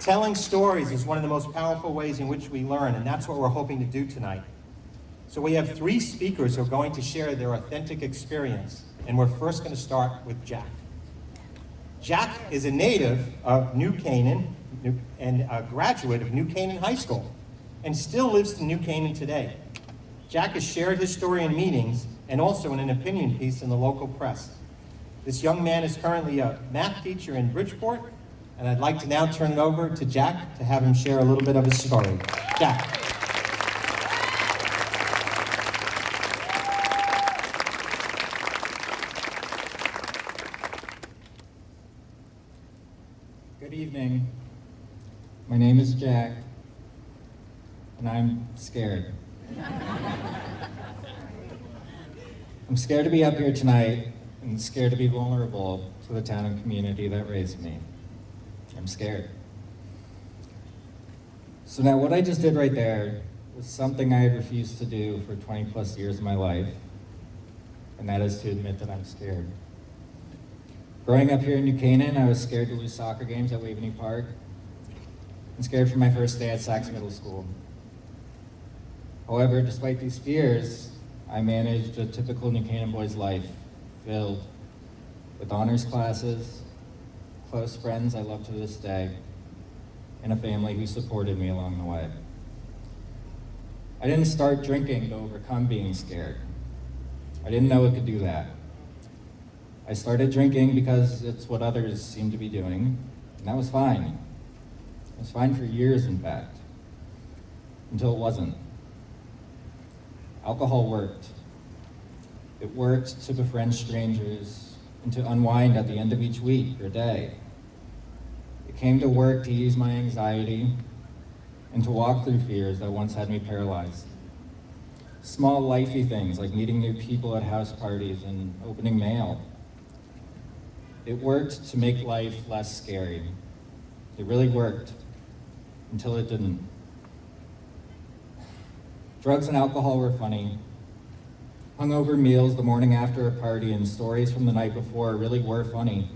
Telling stories is one of the most powerful ways in which we learn, and that's what we're hoping to do tonight. So we have 3 speakers who are going to share their authentic experience, and we're first going to start with Jack. Jack is a native of New Canaan and a graduate of New Canaan High School, and still lives in New Canaan today. Jack has shared his story in meetings and also in an opinion piece in the local press. This young man is currently a math teacher in Bridgeport, and I'd like to now turn it over to Jack to have him share a little bit of his story. Jack. Good evening. My name is Jack, and I'm scared. I'm scared to be up here tonight and scared to be vulnerable to the town and community that raised me. I'm scared. So now what I just did right there was something I had refused to do for 20 plus years of my life, and that is to admit that I'm scared. Growing up here in New Canaan, I was scared to lose soccer games at Waveney Park, and scared for my first day at Sachs Middle School. However, despite these fears, I managed a typical New Canaan boy's life, filled with honors classes, close friends I love to this day, and a family who supported me along the way. I didn't start drinking to overcome being scared. I didn't know it could do that. I started drinking because it's what others seemed to be doing, and that was fine. It was fine for years, in fact, until it wasn't. Alcohol worked. It worked to befriend strangers and to unwind at the end of each week or day. It came to work to ease my anxiety and to walk through fears that once had me paralyzed. Small lifey things like meeting new people at house parties and opening mail. It worked to make life less scary. It really worked until it didn't. Drugs and alcohol were funny. Hungover meals the morning after a party and stories from the night before really were funny.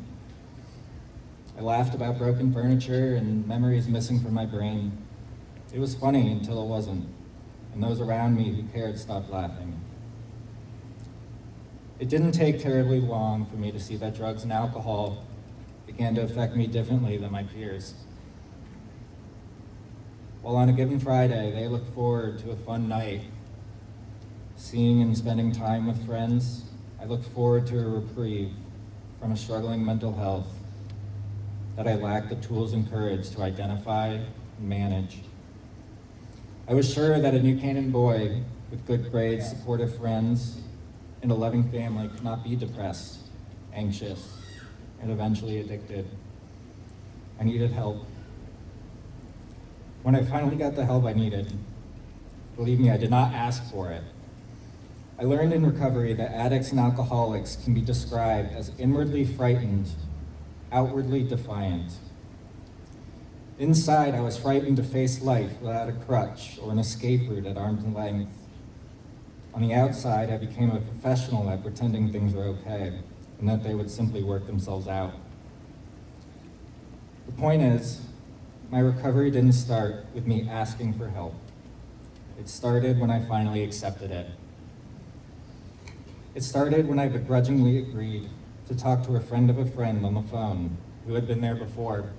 I laughed about broken furniture and memories missing from my brain. It was funny until it wasn't, and those around me who cared stopped laughing. It didn't take terribly long for me to see that drugs and alcohol began to affect me differently than my peers. While on a given Friday, they looked forward to a fun night, seeing and spending time with friends, I looked forward to a reprieve from a struggling mental health that I lacked the tools and courage to identify and manage. I was sure that a New Canaan boy with good grades, supportive friends, and a loving family could not be depressed, anxious, and eventually addicted. I needed help. When I finally got the help I needed, believe me, I did not ask for it. I learned in recovery that addicts and alcoholics can be described as inwardly frightened, outwardly defiant. Inside, I was frightened to face life without a crutch or an escape route at arm's length. On the outside, I became a professional at pretending things were okay and that they would simply work themselves out. The point is, my recovery didn't start with me asking for help. It started when I finally accepted it. It started when I begrudgingly agreed to talk to a friend of a friend on the phone who had been there before.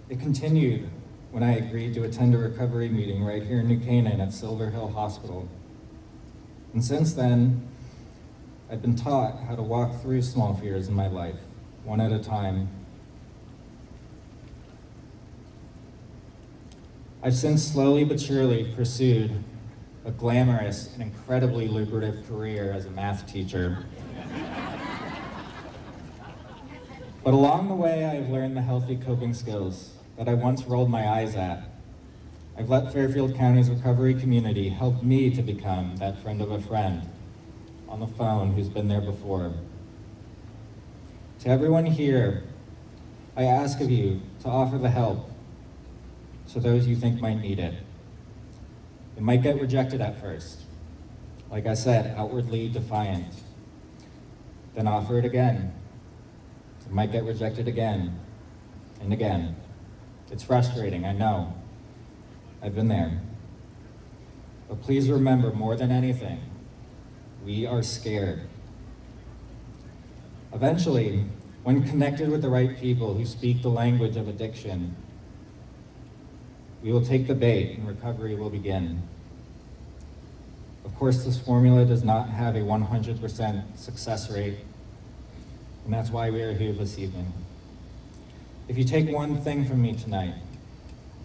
It continued when I agreed to attend a recovery meeting right here in New Canaan at Silver Hill Hospital. And since then, I've been taught how to walk through small fears in my life, one at a time. I've since slowly but surely pursued a glamorous and incredibly lucrative career as a math teacher. But along the way, I've learned the healthy coping skills that I once rolled my eyes at. I've let Fairfield County's recovery community help me to become that friend of a friend on the phone who's been there before. To everyone here, I ask of you to offer the help to those you think might need it. It might get rejected at first. Like I said, outwardly defiant. Then offer it again. It might get rejected again and again. It's frustrating, I know. I've been there. But please remember, more than anything, we are scared. Eventually, when connected with the right people who speak the language of addiction, we will take the bait and recovery will begin. Of course, this formula does not have a 100% success rate, and that's why we are here this evening. If you take one thing from me tonight,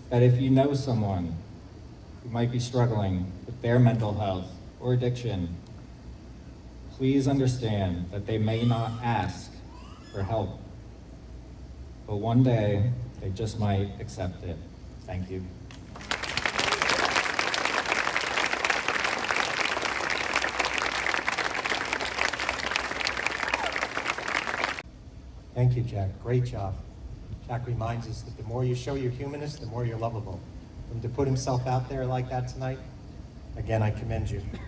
that if you know someone who might be struggling with their mental health or addiction, please understand that they may not ask for help, but one day they just might accept it. Thank you. Thank you, Jack. Great job. Jack reminds us that the more you show your humanness, the more you're lovable. And to put himself out there like that tonight, again, I commend you.